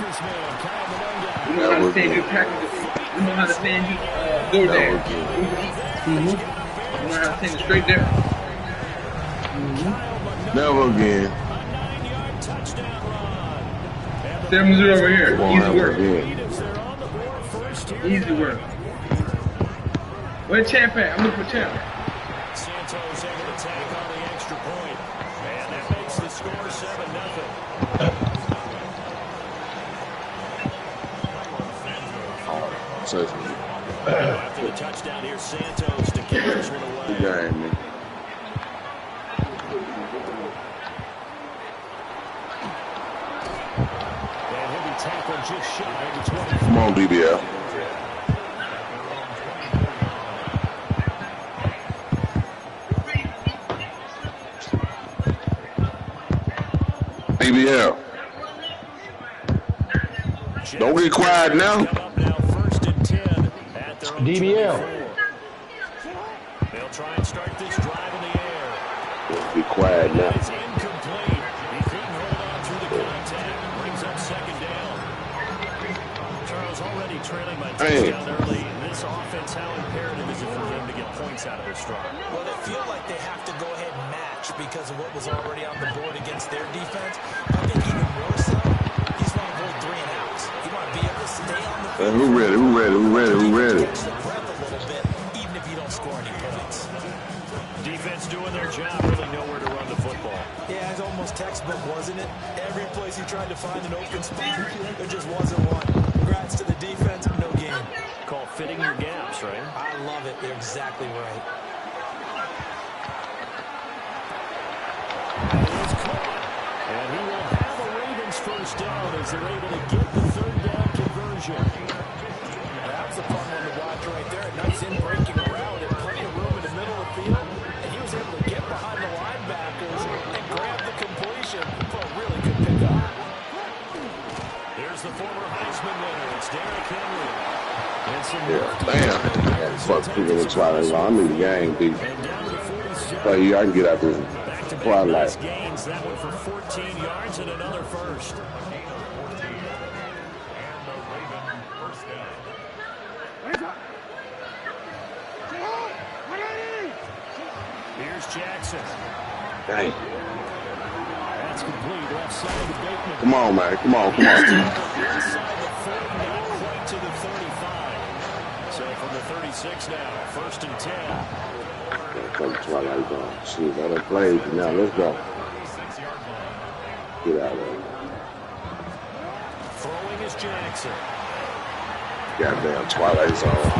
We know how to save your packages. We know how to send you go there. We know how to send it straight there. Never again. 7-0 over here. Easy work. Easy work. Where's Champ at? I'm looking for Champ. Santos able to tag on the extra point. And that makes the score 7-0. After the touchdown here, Santos to kick this one away. Good game, man. And he'll be tackled just shy of the 20. Come on, BBL. BBL. Don't get quiet now. DBL. They'll try and start this drive in the air. Be quiet now. It's incomplete. He couldn't hold on through the contact. Brings up second down. Charles already trailing by touchdown early. This offense, how imperative is it for them to get points out of this drive? Well, they feel like they have to go ahead and match because of what was already on the board against their defense. I think even more so, he's want to hold 3 and outs. He want to be able to stay on the field. Who ready? Who ready? Who ready? Who ready? Catch the breath a little bit, even if you don't score any points. Defense doing their job, really nowhere to run the football. Yeah, it's almost textbook, wasn't it? Every place he tried to find an open spot, there just wasn't one. Congrats to the defense, no game. Call fitting your gaps, right? I love it. They're exactly right. It's caught. And he will have a Ravens first down as they're able to get the third down conversion. That's a fun one to watch right there. A nice in-breaking route and plenty of room in the middle of the field. And he was able to get behind the linebackers and grab the completion for a really good pickup. Here's the former Heisman winner. It's Derrick Henry. Damn. Fuck people in Twilight. I need the game, dude. But yeah, I can get out there. Twilight. Gains that one for 14 yards and another first. Here's Jackson. Dang. That's complete. Left side to Bateman. Come on, man. Come on, come on. Inside the 40, not quite to the 35. So from the 36 now, 1st and 10. Come Twilight Zone. Shoot, I done played. Now let's go. Get out of there. Throwing is Jackson. Goddamn Twilight Zone.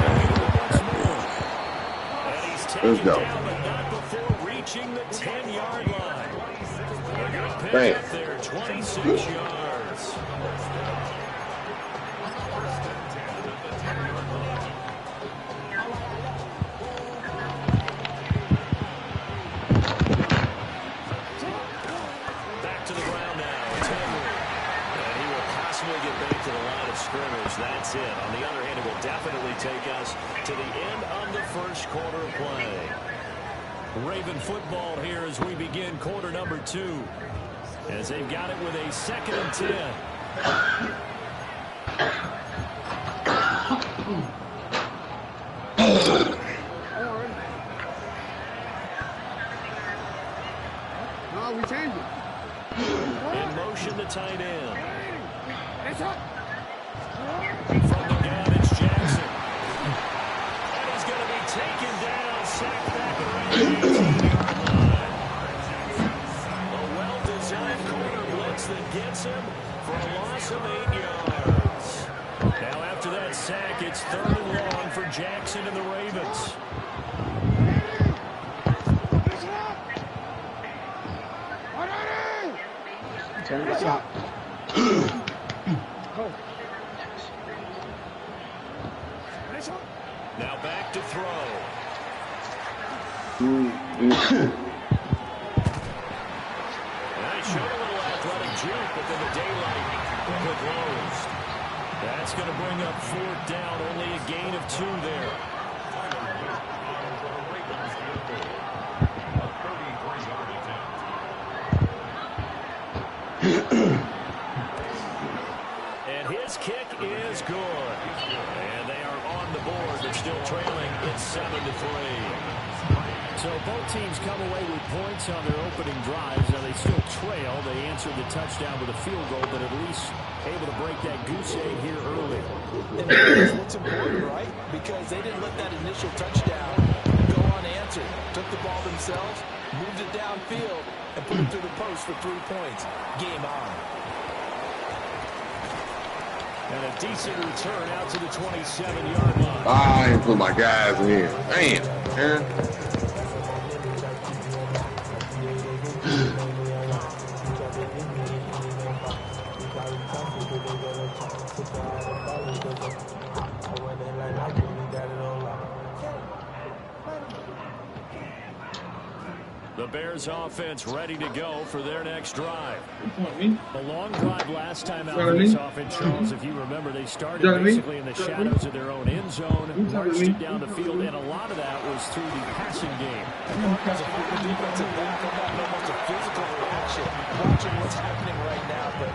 Let's go. Down, but not before reaching the 10-yard line. They're going to pick Bang. up there, 26 yards. Back to the ground now. It's Henry. And he will possibly get back to the line of scrimmage. That's it. On the other hand, it will definitely take us to the end of the first quarter of play. Raven football here as we begin quarter number 2. As they've got it with a 2nd and 10. No, we changed it. In motion, the tight end. From the gun, it's Jackson. And he's going to be taken down, sacked back around the 18-yard line. A well-designed corner blitz that gets him for a loss of 8 yards. Now after that sack, it's 3rd and long for Jackson and the Ravens. Turn this up. Now back to throw. And he showed a little athletic juke, but then the daylight closed. That's going to bring up 4th down, only a gain of 2 there. And And his kick is good. And they are on the board, but still trailing. It's 7-3. So both teams come away with points on their opening drives. Now they still trail. They answered the touchdown with a field goal, but at least able to break that goose egg here early. And that's what's important, right? Because they didn't let that initial touchdown go unanswered. Took the ball themselves, moved it downfield, and put it through the post for 3 points. Game on. And a decent return out to the 27-yard line. I ain't put my guys in. Damn, man. The Bears offense ready to go for their next drive. A long drive last time out for this offense, Charles. If you remember, they started basically in the shadows of their own end zone, marched it down the field, and a lot of that was through the passing game. As a former defensive back, I'm almost a physical reaction watching what's happening right now. But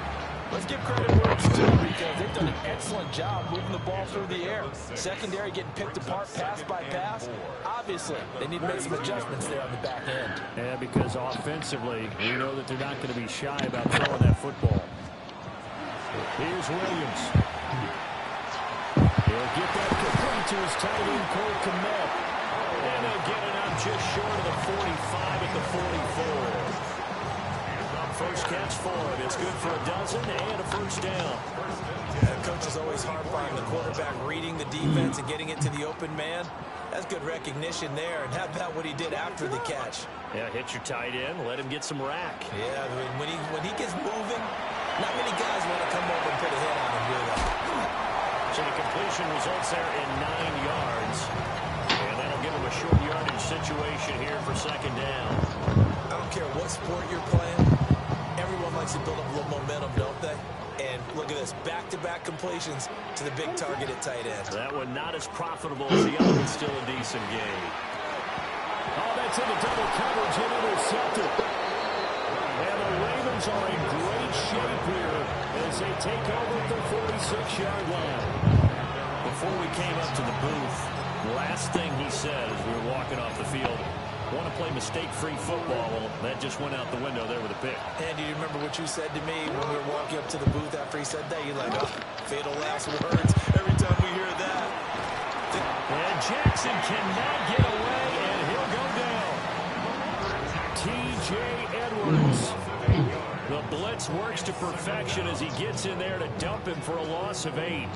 let's give credit where it's due because they've done an excellent job moving the ball through the air. Secondary getting picked apart pass by pass. Obviously, they need to make some adjustments there on the back end. Yeah, because offensively, we know that they're not going to be shy about throwing that football. Here's Williams. He'll get that complete to his tight end, Mack Med. And they'll get it up just short of the 45 at the 44. First catch for him. It's good for a dozen and a first down. Yeah, the coach is always harp on the quarterback reading the defense and getting it to the open man. That's good recognition there. And how about what he did after the catch? Yeah, hit your tight end. Let him get some rack. Yeah, when he gets moving, not many guys want to come over and put a hit on him, do they? So the completion results there in 9 yards. And that'll give him a short yardage situation here for second down. I don't care what sport you're playing. Everyone likes to build up a little momentum, don't they? And look at this, back-to-back completions to the big target at tight end. That one not as profitable as the other, but still a decent game. Oh, that's into double coverage and intercepted. And the Ravens are in great shape here as they take over at the 46-yard line. Before we came up to the booth, the last thing he said as we were walking off the field, want to play mistake-free football. Well, that just went out the window there with a pick. And do you remember what you said to me when we were walking up to the booth after he said that? You're like, oh, fatal last words every time we hear that. And Jackson cannot get away, and he'll go down. T.J. Edwards. The blitz works to perfection as he gets in there to dump him for a loss of 8.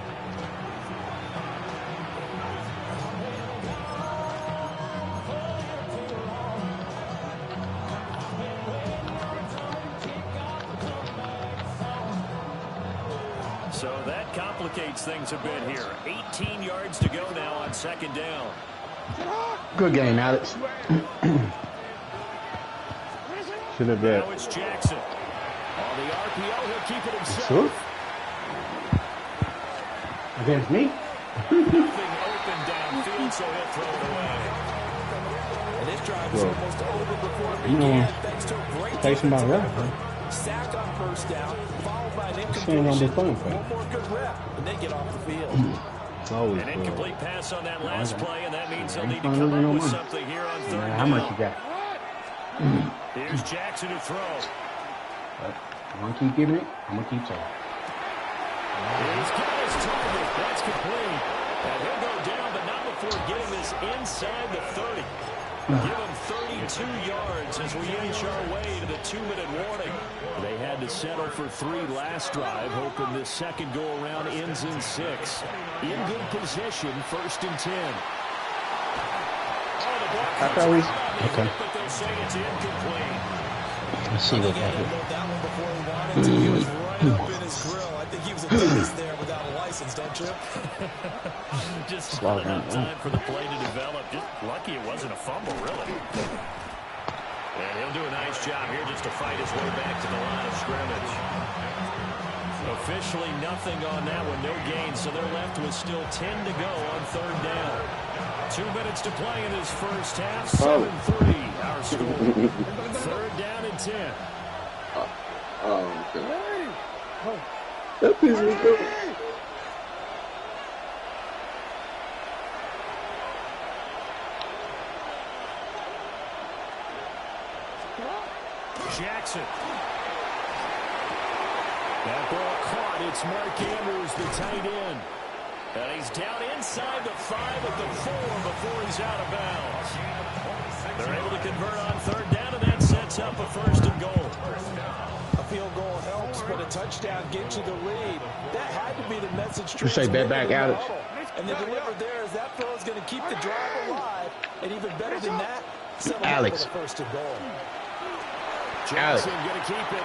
So that complicates things a bit here. 18 yards to go now on second down. Good game, Alex. Should have been. Now it's Jackson. On the RPO, he'll keep it himself. Sure. Against me? Nothing open downfield, so he'll throw it away. And this drive was almost over before it You know, began, thanks to a great take somebody defensive else, effort. Sack on first down, followed by an Shame on the phone, incompletion. One more good rep, and they get off the field. An incomplete pass on that last play, and that means they'll need to Ain't come no up with money. something here on third How much you down. got? Here's Jackson to throw. I'm going to keep giving it. I'm going to keep throwing. He's got his target. That's complete. And he'll go down, but not before getting this inside the 30. Give him 32 yards as we inch our way to the 2-minute warning. They had to settle for 3 last drive, hoping this second go-around ends in 6. In good position, 1st and 10. Oh, the block I thought okay. but they'll say it's incomplete. Let's see what happens. That one before he wanted to. He was right up in his grill. I think he was a dentist there without a license, don't you? Just not enough time for the play to develop. Just lucky it wasn't a fumble, really. And he'll do a nice job here just to fight his way back to the line of scrimmage. Officially nothing on that one, no gain, so they're left with still 10 to go on third down. 2 minutes to play in his first half, 7-3 our score. Third down and 10. Oh, okay. That piece was good. Jackson. That ball caught. It's Mark Andrews, the tight end. And he's down inside the 5 at the 4 before he's out of bounds. They're able to convert on third down, and that sets up a 1st and goal. A field goal helps, but a touchdown gets you the lead. That had to be the message. You say bet back, Alex. And they delivered there as that throw is going to keep the drive alive. And even better than that, Alex. 1st and goal. Jackson going to keep it.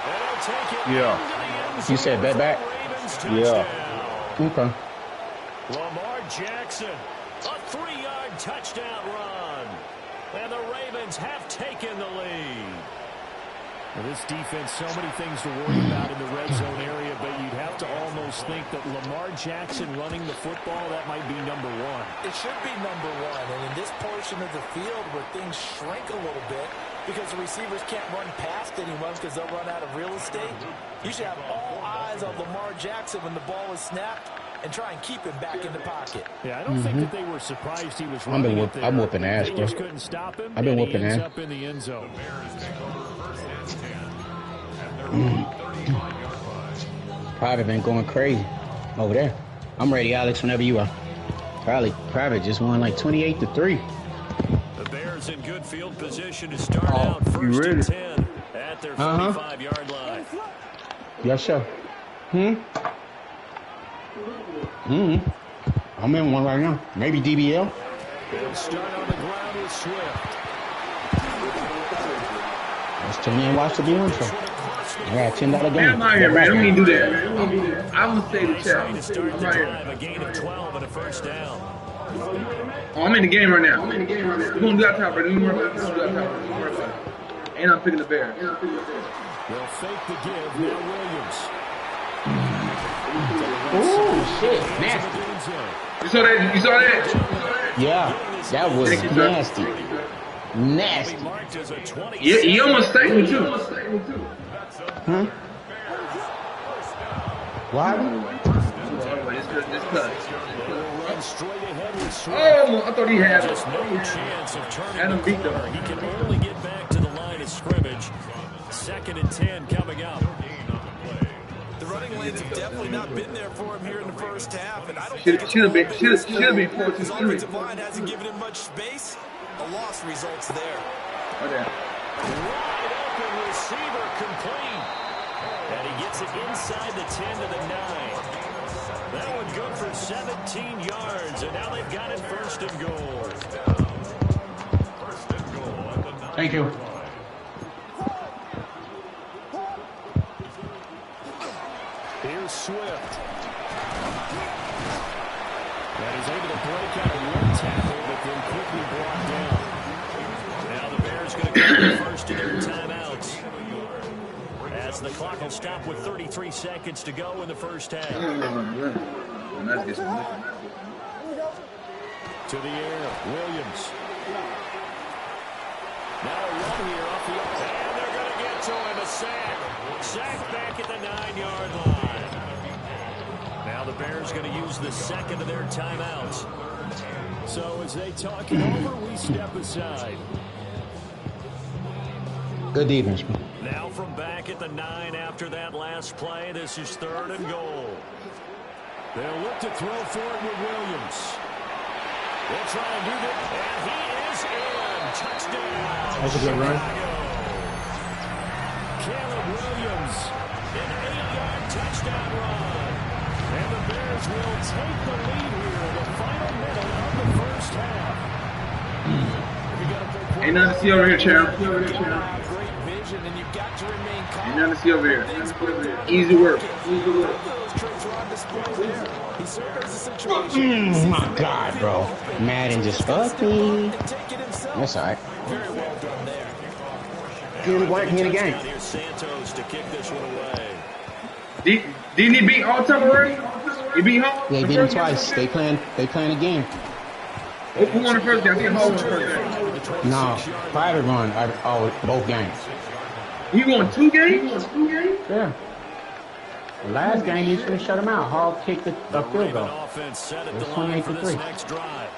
And he'll take it. Yeah. You said bet back? Yeah. Okay. Lamar Jackson, a 3-yard touchdown run. And the Ravens have taken the lead. Well, this defense, so many things to worry about in the red zone area, but you'd have to almost think that Lamar Jackson running the football, that might be number 1. It should be number 1. And in this portion of the field where things shrink a little bit because the receivers can't run past anyone because they'll run out of real estate, you should have all eyes on Lamar Jackson when the ball is snapped and try and keep him back in the pocket. Yeah, I don't think that they were surprised he was running it there. I'm whooping ass, They bro. just couldn't stop him. I've been and whooping he ends ass. up in the end zone. Private been going crazy over there. I'm ready, Alex, whenever you are. Private just won like 28-3. The Bears in good field position to start Oh, out you 1st ready? and 10 at their 45-yard line. Yes, sir. I'm in one right now. Maybe DBL. They'll start on the ground with Swift. Let's tune in and watch the game show. I got $10 game. Man, I'm out here, man. Don't even do that. I'm gonna say the To chat. start I'm the right drive, here. a gain of 12 and a 1st down. Oh, I'm in the game right now. We're gonna do that top, bro. Don't worry about it. Don't do that top, bro. Don't worry about it. And I'm picking the Bears. They'll fake the give. Now Williams. Oh, shit. Nasty. You saw that? You saw that? Yeah, that was Thank you, sir. nasty. Nasty. Marked as a 20. Yeah, he almost stacked me too. Huh? Why? This cut. Run straight ahead with Swift. Oh, I thought he had Just no it. chance of Had turning him the beat them. corner. He can only get back to the line of scrimmage. 2nd and 10 coming up. The running lanes have definitely not been there for him here in the first half, and I don't Should think have been his 14-3. offensive line hasn't given him much space. A loss results there. Okay. Wide open receiver complete. And he gets it inside the 10 to the 9. That one good for 17 yards, and now they've got it 1st and goal. Thank you. Here's Swift. And he's able to break out of one tackle, but then quickly brought down. Now the Bears going to go to 1st of their timeouts. As the clock will stop with 33 seconds to go in the 1st half. To the air, Williams. Now a run here off the off. And they're going to get to him, a sack. Sack back at the 9-yard line. Now the Bears going to use the 2nd of their timeouts. So as they talk it over, we step aside. Good defense, man. Now from back at the 9 after that last play, this is 3rd and goal. They'll look to throw for it with Williams. They'll try and do that, and he is in. Touchdown. That's a good run. Caleb Williams, an 8-yard touchdown run. And the Bears will take the lead here in the final minute of the 1st half. Ain't nothing to see over here, champ. Great vision, and you've got to remain calm. Ain't nothing to see over here. Easy work. Those tricks are on display there. He surveys the situation. My God, bro. Madden just fucked me. And take it himself. That's all right. Very well done there. Didn't work in the game. Here's Santos to kick this one away. Didn't he beat all time already? He beat home? They beat him twice. They playing a game. Who won the first game? I think Hall won the first game. No, private run. Both games. He won 2 games? Yeah. The last game, he should have shut him out. Hall kicked a field goal. Offense set at It was the line for 28-3. this next drive.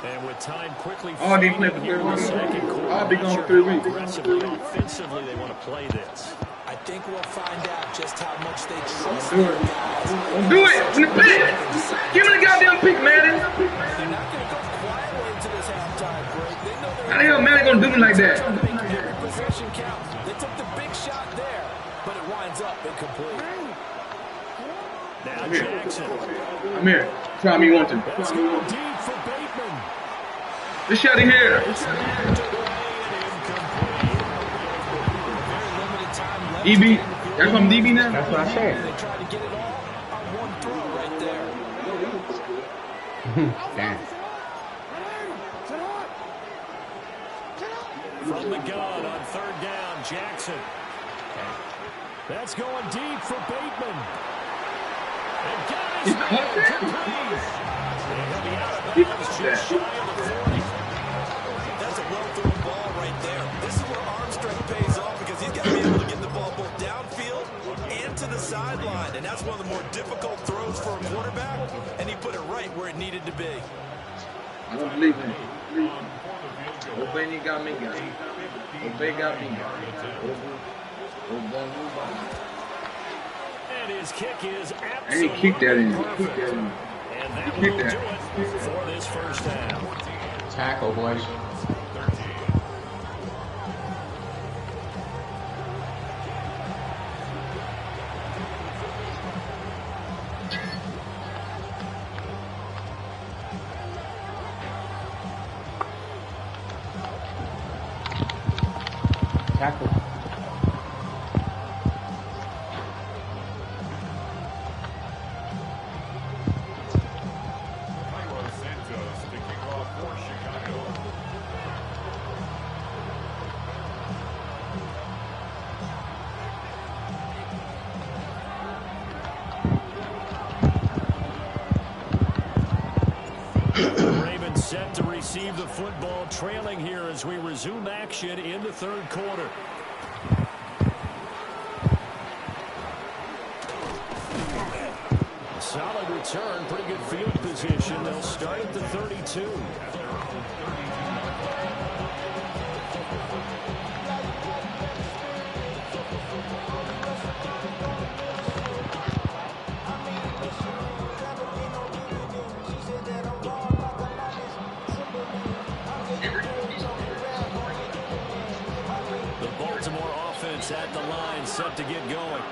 And with time quickly All they play for fading 3 here in the weeks. second quarter, I'll be not gone sure for 3 how weeks. aggressively offensively they want to play this. I think we'll find out just how much they trust Do their it. guys. Don't do it. In the pick. Give me the goddamn pick, Madden. They're not going to go quietly into this halftime break. They know they're How the hell Madden gonna do me like that? making every possession count. They took the big shot there, but it winds up incomplete. Now I'm here. Jackson. I'm here. Try me one, two. That's going deep for Bateman. This shot in here. EB. That's from DB now? That's what I said. They tried to get it all on one throw right there. Damn. From the gun on third down, Jackson. That's going deep for Bateman. And got his man complete. And he'll be out of bounds just shy of the 40. That's a well-thrown ball right there. This is where arm strength pays off because he's got to be able to get the ball both downfield and to the sideline. And that's one of the more difficult throws for a quarterback. And he put it right where it needed to be. I don't believe in it. Obey got me, got me. Obey got me, got me. And his kick is And he absolutely kicked that in. perfect. And that He will do kicked it that. for this first half. Tackle, boys. Tackle. Ravens set to receive the football, trailing here as we resume action in the third quarter. Solid return, pretty good field position. They'll start at the 32. The Baltimore offense at the line, set to get going.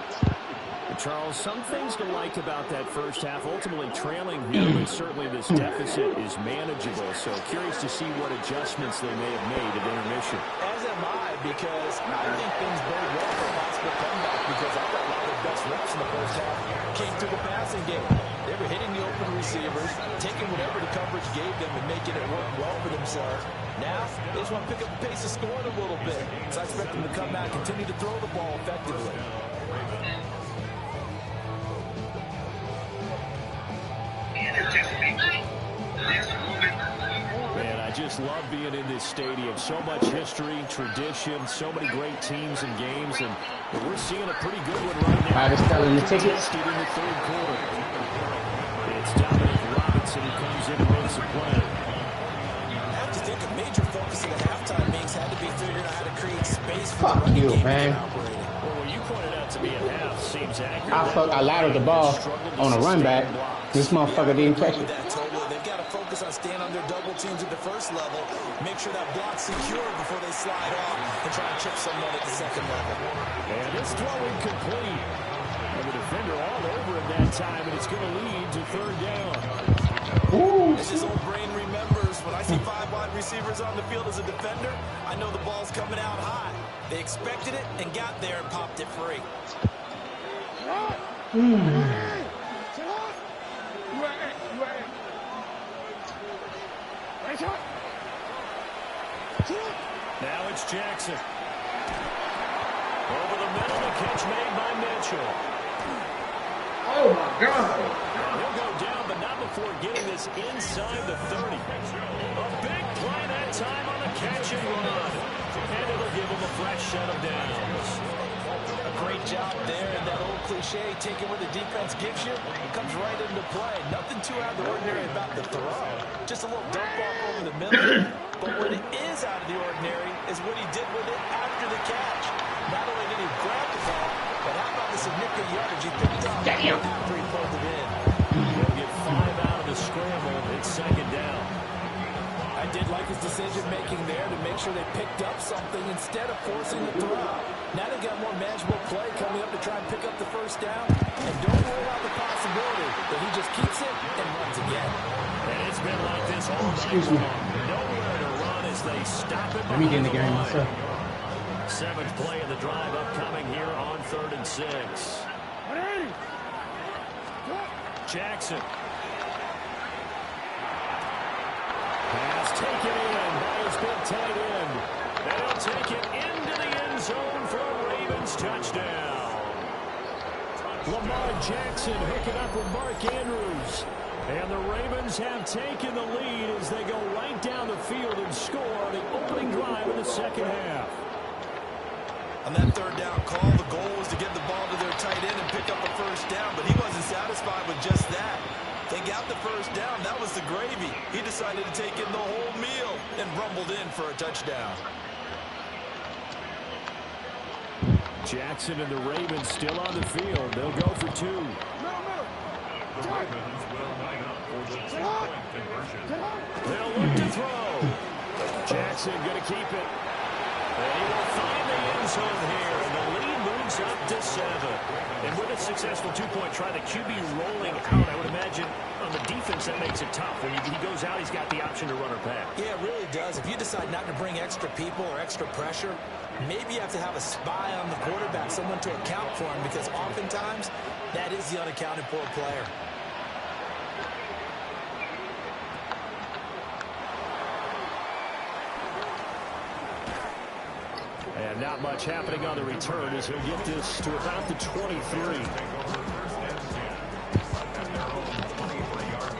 Charles, some things to like about that first half. Ultimately trailing here, but certainly this deficit is manageable. So curious to see what adjustments they may have made at intermission. As am I, because I think things bode well for a possible comeback because I thought a lot of their best reps in the first half came through the passing game. They were hitting the open receivers, taking whatever the coverage gave them and making it work well for themselves. Now, they just want to pick up the pace of scoring a little bit. So I expect them to come out and continue to throw the ball effectively. Man, I just love being in this stadium. So much history, tradition, so many great teams and games, and we're seeing a pretty good one right now. Private selling the tickets. Tested in the third quarter. It's Dominic Robinson who comes in and makes a play. I have to think a major focus of the halftime meetings had to be figuring out how to create space for Fuck the running you, game man. to get operating. Well, what you pointed out to me at half seems accurate. I latered the ball on a run back. This motherfucker didn't catch it. That totally. They've got to focus on staying on their double teams at the first level, make sure that block's secure before they slide off and try and chip someone at the second level. And this throw incomplete. And the defender all over him that time, and it's going to lead to third down. As his old brain remembers, when I see 5 wide receivers on the field as a defender, I know the ball's coming out high. They expected it and got there and popped it free. Now it's Jackson. Over the middle, the catch made by Mitchell. Oh my God. He'll go down, but not before getting this inside the 30. A big play that time on the catch and run. And it'll give him a fresh set of downs. great job there, and that old cliche, take it where the defense gives you, comes right into play. Nothing too out of the ordinary about the throw. Just a little dump off over the middle. But what is out of the ordinary is what he did with it after the catch. Not only did he grab the ball, but how about the significant yardage he picked up after he pulled it in. They'll get 5 out of the scramble. It's second down. I did like his decision-making there to make sure they picked up something instead of forcing the throw. Now they got more manageable play coming up to try and pick up the first down. And don't rule out the possibility that he just keeps it and runs again. And it's been like this all night long. Nowhere to run as they stop it. Let me get in the game myself. 7th play of the drive upcoming here on 3rd and 6. Jackson. Pass taken in by his big tight end. And he'll take it into the end zone for a Ravens touchdown. Lamar Jackson hooking up with Mark Andrews. And the Ravens have taken the lead as they go right down the field and score on the opening drive in the second half. On that third down call, the goal was to get the ball to their tight end and pick up a first down, but he wasn't satisfied with just that. They got the first down. That was the gravy. He decided to take in the whole meal and rumbled in for a touchdown. Jackson and the Ravens still on the field. They'll go for 2. They'll look to throw. Jackson going to keep it. And he will find the end zone here. And the lead moves up to 7. And with a successful 2-point try, the QB rolling out, I would imagine on the defense that makes it tough. When he goes out, he's got the option to run or pass. Yeah, it really does. If you decide not to bring extra people or extra pressure, maybe you have to have a spy on the quarterback, someone to account for him, because oftentimes that is the unaccounted for player. And not much happening on the return as he'll get this to about the 23.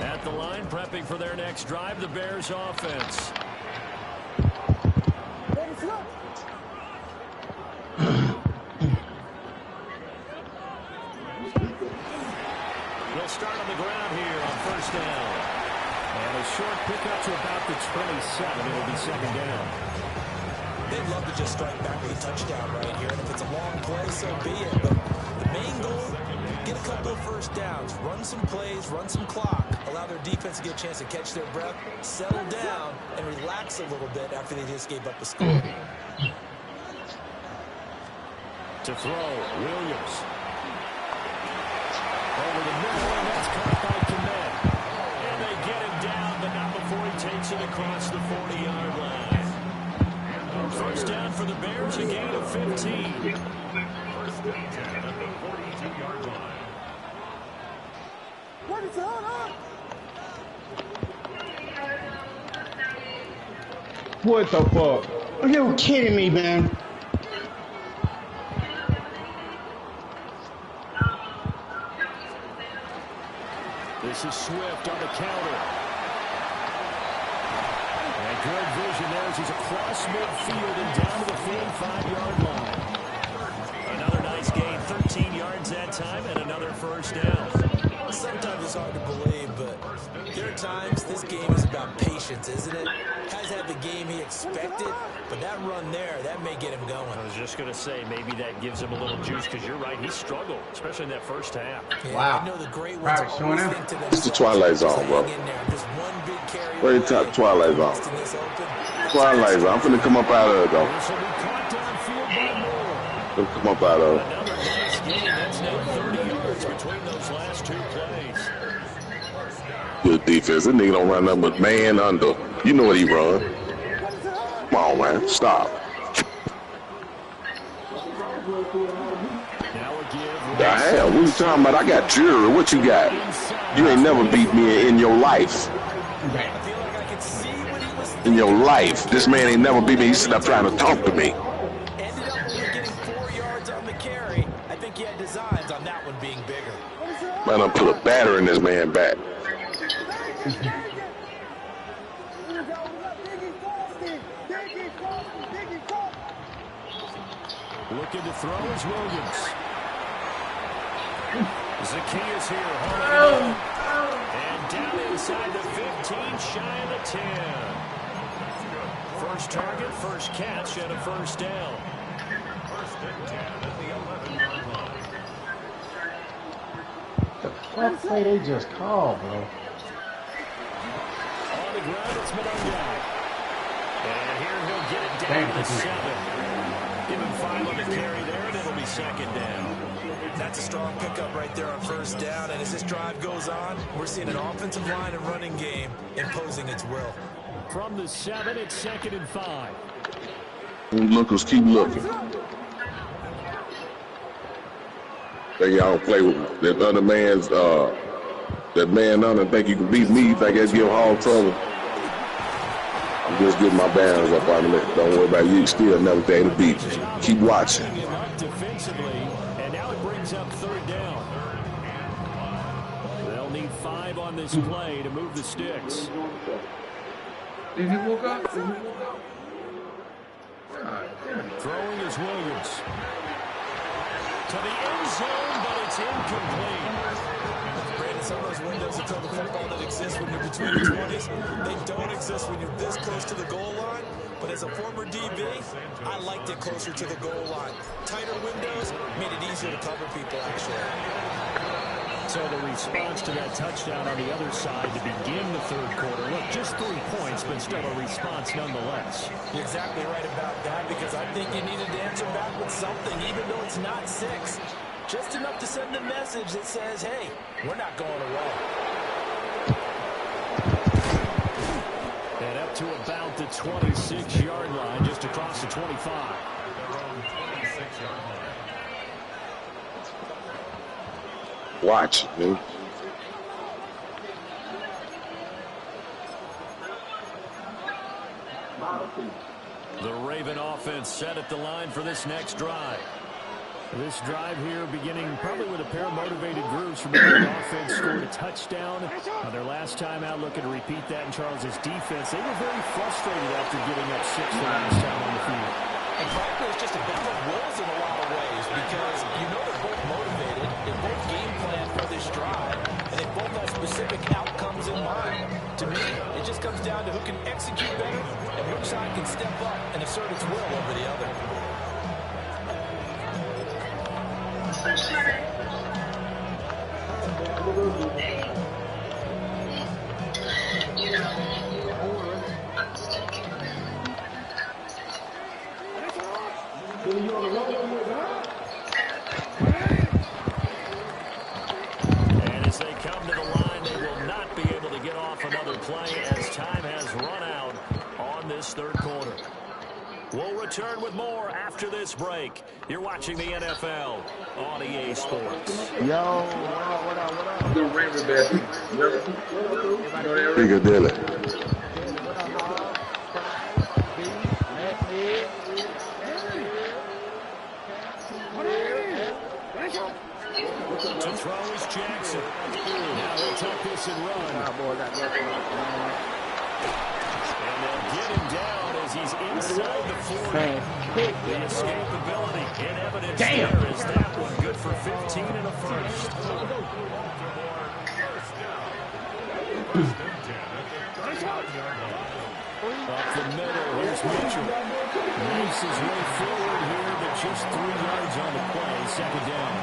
At the line, prepping for their next drive, the Bears offense. They'll start on the ground here on first down. And a short pickup to about the 27. It'll be second down. They'd love to just strike back with a touchdown right here. And if it's a long play, so be it. But the main goal, get a couple of first downs, run some plays, run some clock, allow their defense to get a chance to catch their breath, settle down, and relax a little bit after they just gave up the score. To throw, Williams. Over the middle, and that's caught by Med. And they get him down, but not before he takes it across the 40-yard line. First down for the Bears, a gain of 15. First down at the 42-yard line. What the fuck? Are you kidding me, man? This is Swift on the counter. And good vision there as he's across midfield and down to the 45-yard line. Another nice gain, 13 yards that time, and another first down. Sometimes it's hard to believe, but there are times this game is about patience, isn't it? Has had the game he expected, but that run there, that may get him going. I was just going to say, maybe that gives him a little juice, because you're right, he struggled, especially in that first half. Yeah, Wow. I know the great ones always think to themselves, It's the Twilight Zone, bro. hang in there. Just one big carry Very away, top Twilight Zone. busting this open. Twilight Zone. I'm finna come up out of it, though. This will be caught downfield by Moore. Finna come up out of it. Another nice gain. That's now 30 yards between those last 2 plays. Good defense. That nigga don't run nothing but man under. You know what he run. Come on, man. Stop. The hell? What you talking about? I got jury. What you got? You ain't never beat me in your life. In your life. This man ain't never beat me. He's sitting up trying to talk to me. Ended up only getting 4 yards on the carry. I think he had designs on that one being bigger. Man, I put a batter in this man back. Looking to throw is Williams. Zacchaeus here, holding it. And down inside the 15, shy of the 10. First target, first catch, and a first down. First and 10 at the 11-yard line. What play they just called, bro? On the ground, it's Mononga. And here he'll get it down to 7. Give him 5 on the carry there, and it'll be second down. That's a strong pickup right there on first down. And as this drive goes on, we're seeing an offensive line and running game imposing its will. From the 7, it's 2nd and 5. Lookers keep looking. Think y'all play with that other man's, that man under think you can beat me. You think that's give all trouble? I'm just getting my balance up on it. Don't worry about you. Still another thing to beat. Keep watching. Defensively, and now it brings up 3rd down. They'll need 5 on this play to move the sticks. Did he woke up? Throwing is Williams. To the end zone, but it's incomplete. Brandon, some of those windows until the football that exists when you're between the 20s, they don't exist when you're this close to the goal line. But as a former DB, I liked it closer to the goal line. Tighter windows made it easier to cover people, actually. So the response to that touchdown on the other side to begin the 3rd quarter. Look, just 3 points, but still a response nonetheless. You're exactly right about that, because I think you needed to answer back with something, even though it's not 6. Just enough to send a message that says, hey, we're not going away. And up to about the 26-yard line, just across the 25. Their own 26-yard line. Watch, man. The Raven offense set at the line for this next drive. This drive here beginning probably with a pair of motivated groups. Remember, the offense scored a touchdown on their last time out, looking to repeat that in Charles's defense. They were very frustrated after giving up 6 the last time on the field. And frankly, it's just a battle of wills in a lot of ways, because you know they're both motivated, they both game plan for this drive, and they both have specific outcomes in mind. To me, it just comes down to who can execute better and which side can step up and assert its will over the other. And as they come to the line, they will not be able to get off another play as time has run out on this 3rd quarter. We'll return with more after this break. You're watching the NFL on EA Sports. Yo, what up? The Raven baby. Bigger Dilly. To throw is Jackson. Now he'll tuck this and run. And they'll get him down as he's inside the 40. The escapability in evidence there is that one good for 15 and a first. Up the middle, here's Mitchell. Makes his way forward here, but just 3 yards on the play, 2nd down.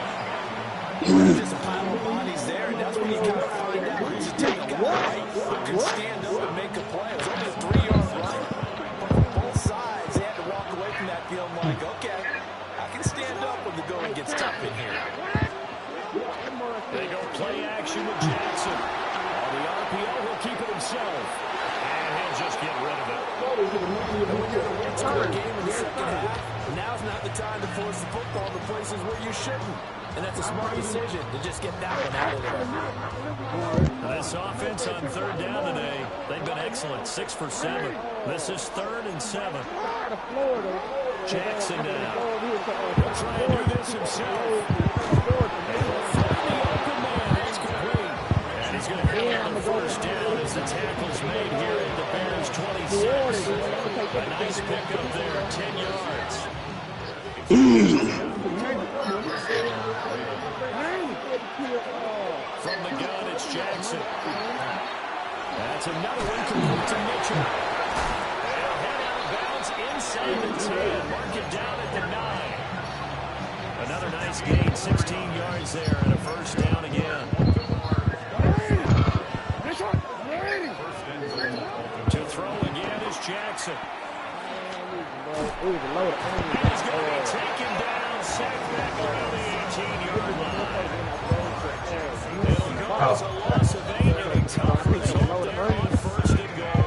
Just a pile of bodies there, and that's when you kind of find out who's a take guy who can stand up and make a play. It was only a 3-yard run, but from both sides, they had to walk away from that feeling like, okay, I can stand up when the going gets tough in here. They go play action with Jackson. On the RPO, he'll keep it himself. And he'll just get rid of it. And when you're in a one-score game in the 2nd half, now's not the time to force the football to places where you shouldn't. And that's a smart decision to just get that one out of there. This offense on 3rd down today, they've been excellent. 6 for 7. This is 3rd and 7. Jackson now. He'll try and do this himself. And he'll find the open man. It's complete. And he's going to get on the first down as the tackle's made here at the Bears 26. A nice pickup there, 10 yards. From the gun, it's Jackson. That's another one complete to Mitchell. And head out of bounds inside the 10. Mark it down at the 9. Another nice gain, 16 yards there, and a first down again. To throw again is Jackson. And he's going to be taken down, sacked back around the 18-yard line. It'll go as a loss of 8 and a tough result there on first and goal.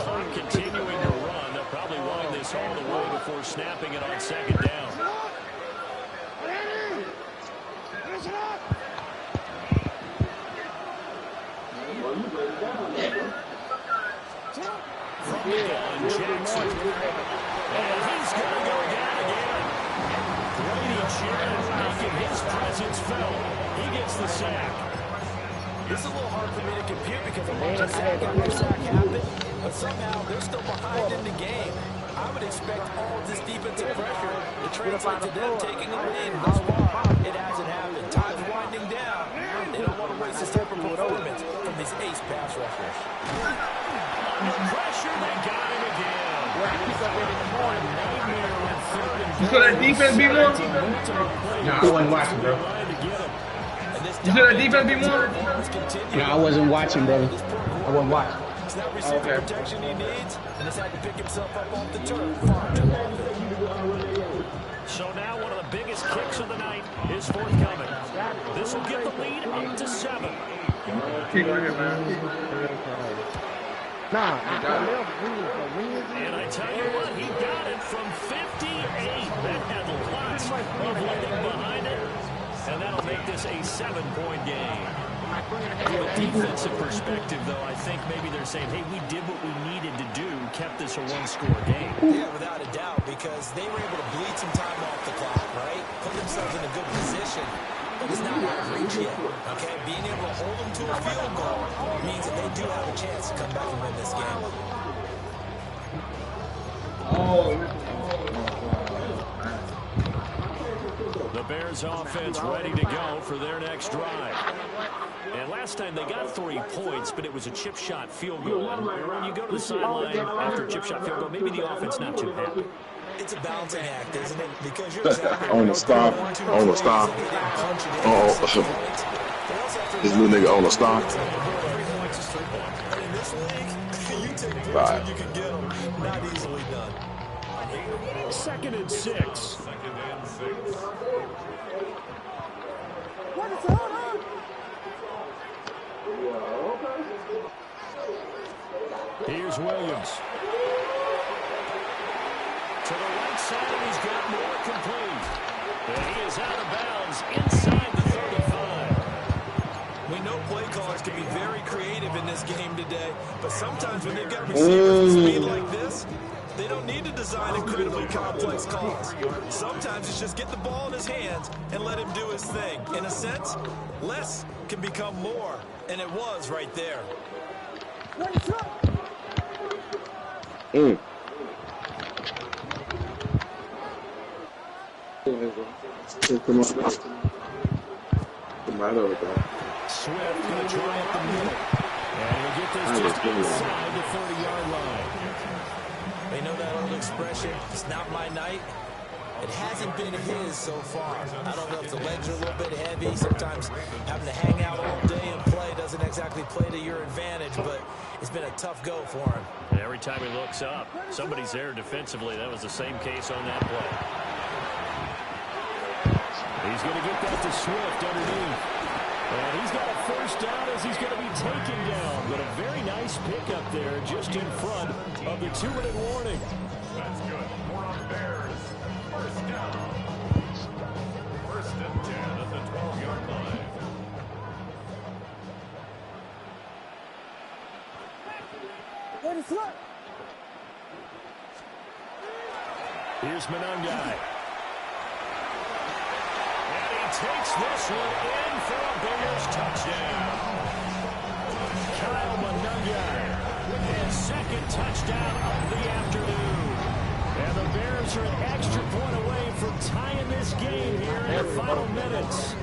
Clock continuing to run. They'll probably wind this all the way before snapping it on second down. From the gun, Jackson. And he's going to go down again. Brady Jarrett making his presence felt. He gets the sack. This is a little hard for me to compute because I'm watching sack after sack happen, but somehow they're still behind in the game. I would expect all of this defensive pressure to translate to them taking a lead. Thus far, it hasn't happened. Time's winding down. They don't want to waste this type of performance from these ace pass rushers. Under pressure, they got him again. You saw that defense be more? No, I wasn't watching, bro. You saw that defense be more? No, I wasn't watching, brother. I wasn't watching. He's not receiving the protection he needs, and has had to pick himself up off the turf. So now one of the biggest kicks of the night is forthcoming. This will get the lead up to 7. Keep right here, man. And I tell you what, he got it from 58. That had lots of leading behind it. And that'll make this a 7-point game. From a defensive perspective, though, I think maybe they're saying, hey, we did what we needed to do, kept this a one-score game. Yeah, without a doubt, because they were able to bleed some time off the clock, right? Put themselves in a good position, but it's not out of reach yet, okay? Being able to hold them to a field goal means that they do have a chance to come back and win this game. The Bears offense ready to go for their next drive. And last time they got 3 points, but it was a chip shot field goal. And when you go to the sideline after a chip shot field goal, maybe the offense not too happy. It's a balancing act, isn't it? Because you're exactly On the stop. On the stop. Oh, this little nigga on the stop. in this league, you take points Right. when you can get them. Not easily done. 2nd and 6. Here's Williams. To the right side, and he's got more complete. And he is out of bounds inside the 35. We know play callers can be very creative in this game today, but sometimes when they've got receivers with speed like this, they don't need to design incredibly complex calls. Sometimes it's just get the ball in his hands and let him do his thing. In a sense, less can become more, and it was right there. Swift going to try up the middle. And he'll get this just inside the 30-yard line. They know that old expression, it's not my night. It hasn't been his so far. I don't know if the legs are a little bit heavy. Sometimes having to hang out all day and play doesn't exactly play to your advantage, but it's been a tough go for him. And every time he looks up, somebody's there defensively. That was the same case on that play. He's going to get that to Swift underneath. And he's got a first down as he's going to be taken down. But a very nice pickup there just in front of the 2-minute warning. That's good. More on Bears. First down. 1st and 10 at the 12-yard line. Here's Monangai. And he takes this one in for a Bears touchdown. Kyle Monangai with his 2nd touchdown of the afternoon. And the Bears are an extra point away from tying this game here in the final minutes.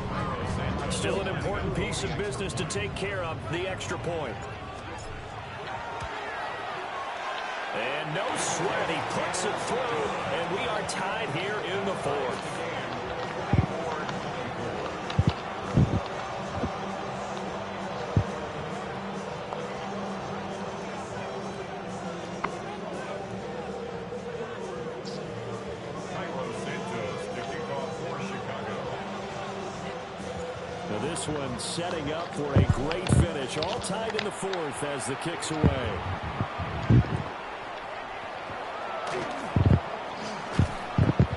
Still an important piece of business to take care of, the extra point. And no sweat, he puts it through, and we are tied here in the fourth. Now this one setting up for a great finish, all tied in the fourth as the kick's away.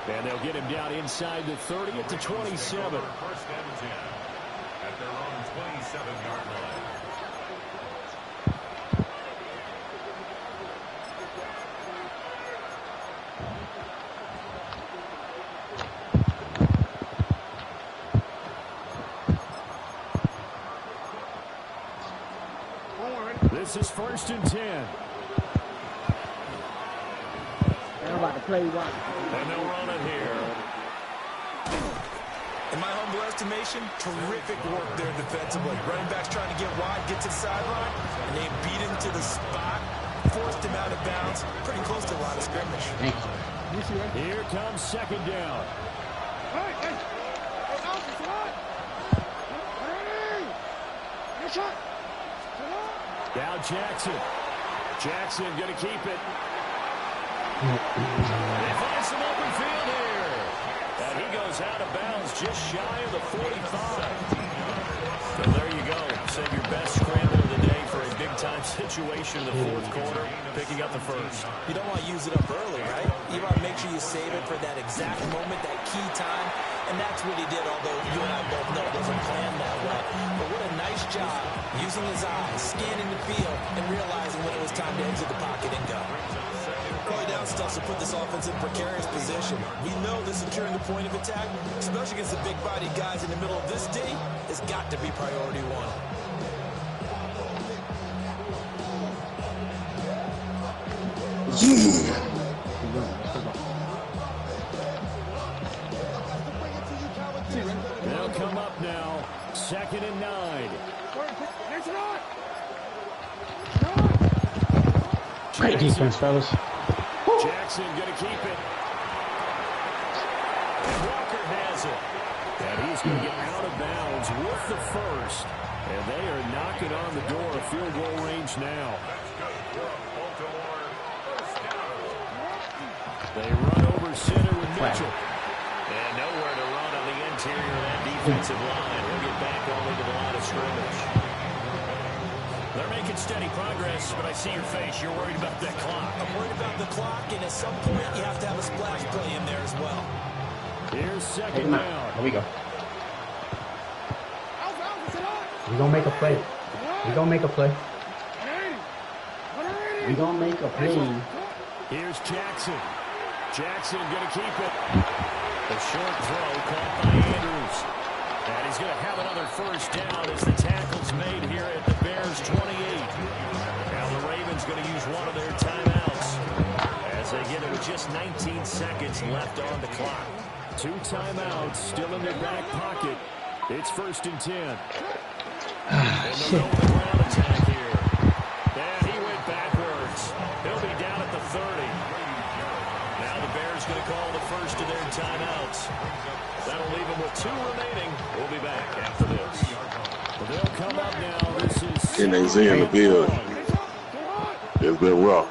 And they'll get him down inside the 30 at the 27. First and 10 at their own 27-yard line. This is first and 10. I'm about to play one. And they'll run it here. In my humble estimation, terrific work there defensively. Running back's trying to get wide, get to the sideline, and they beat him to the spot, forced him out of bounds, pretty close to the line of scrimmage. Thank you. Here comes second down. Now Jackson. Jackson going to keep it. They find some open field here. And he goes out of bounds just shy of the 45. So there you go. Save your best scramble of the day for a big-time situation in the fourth quarter, picking up the first. You don't want to use it up early, right? You want to make sure you save it for that exact moment, that key time. And that's what he did, although you and I both know it wasn't planned that way. But what a nice job using his eyes, scanning the field, and realizing when it was time to exit the pocket and go. Early down stuff to put this offense in precarious position. We know that securing the point of attack, especially against the big-bodied guys in the middle of this D, has got to be priority one. They'll come up now. Second and 9. Great defense, fellas. Jackson going to keep it. And Walker has it. And he's going to get out of bounds with the first. And they are knocking on the door of field goal range now. They run over center with Mitchell. And nowhere to run on the interior of that defensive line. He'll get back only to the line of scrimmage. They're making steady progress, but I see your face. You're worried about that clock. I'm worried about the clock, and at some point, you have to have a splash play in there as well. Here's second down. Here we go. We're going to make a play. We're going to make a play. We're going to make a play. Here's Jackson. Jackson going to keep it. A short throw caught by Andrews. And he's going to have another first down as the tackle's made here at the Bears 28. Now the Ravens going to use one of their timeouts as they get it with just 19 seconds left on the clock. 2 timeouts still in their back pocket. It's first and 10. And they'll go with the ground attack here. And he went backwards. He'll be down at the 30. Now the Bears going to call the first of their timeouts. That'll leave them with 2 remaining. We'll be back after this. They'll come up now. This is And they see in the field. It's been rough.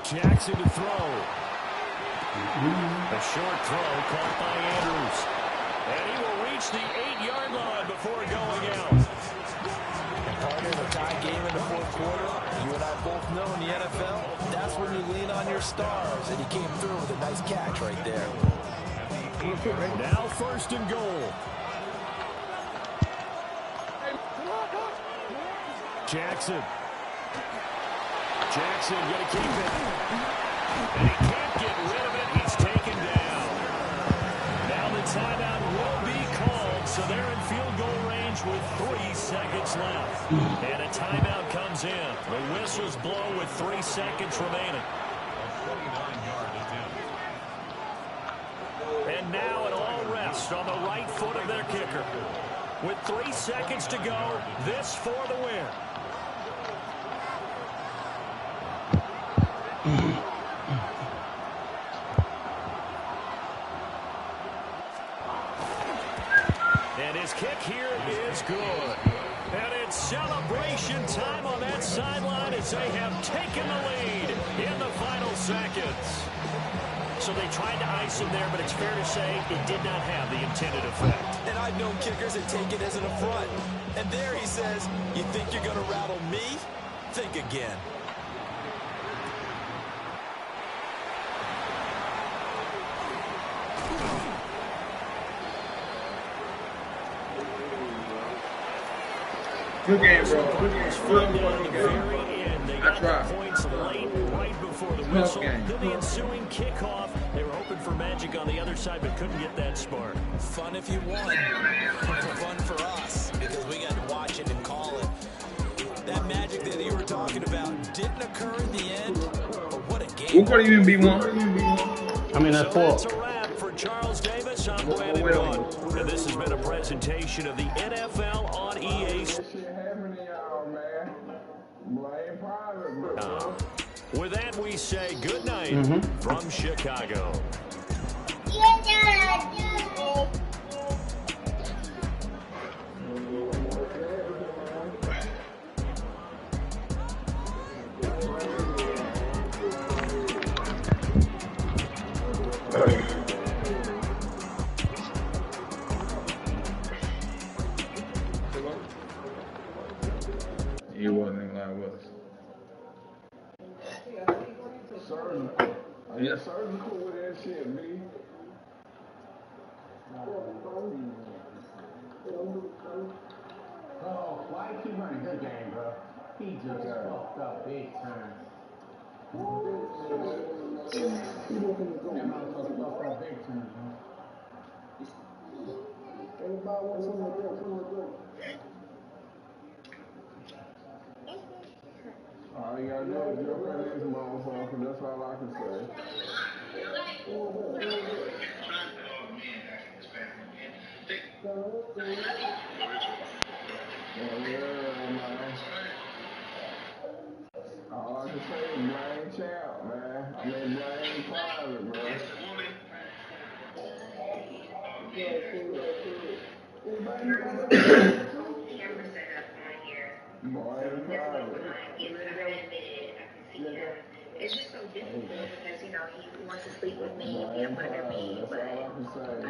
Jackson to throw. A short throw caught by Andrews. And he will reach the 8-yard line before going out. And partner, in a tie game in the fourth quarter, you and I both know in the NFL, that's when you lean on your stars. And he came through with a nice catch right there. Now first and goal. Jackson. Jackson going to keep it. And he can't get rid of it. He's taken down. Now the timeout will be called, so they're in field goal range with 3 seconds left. And a timeout comes in. The whistles blow with 3 seconds remaining. And now an all-rest First on the right foot of their kicker. With 3 seconds to go, this for the win. And his kick here is good. And it's celebration time on that sideline as they have taken the lead in the final seconds. So they tried to ice him there, but it's fair to say it did not have the intended effect. And I've known kickers that take it as an affront. And there he says, you think you're going to rattle me? Think again. Good game, bro. Good game. Good game. I tried. Points late, right before the whistle. Then the ensuing kickoff. They were hoping for magic on the other side, but couldn't get that spark. Fun if you won. Fun for us, because we got to watch it and call it. That magic that you were talking about didn't occur in the end. But what a game. What part you even be one? I mean, that's four. That's a wrap for Charles Davis. I'm Brandon Wood. And this has been a presentation of the NFL on EA. With that, we say good night from Chicago. He wasn't in line with us. Surgical. Are you surgical with that shit, B? Oh, why you keep running good game, bro? He just fucked up big time. That motherfucker fucked up big time, bro. All you gotta do is jump in this motherfucker. That's all I can say. All I can say is blame Champ, man. I mean, blame Private, man. Blame Private. It's just so difficult because, he wants to sleep with me and be a part of me, That's all I can say.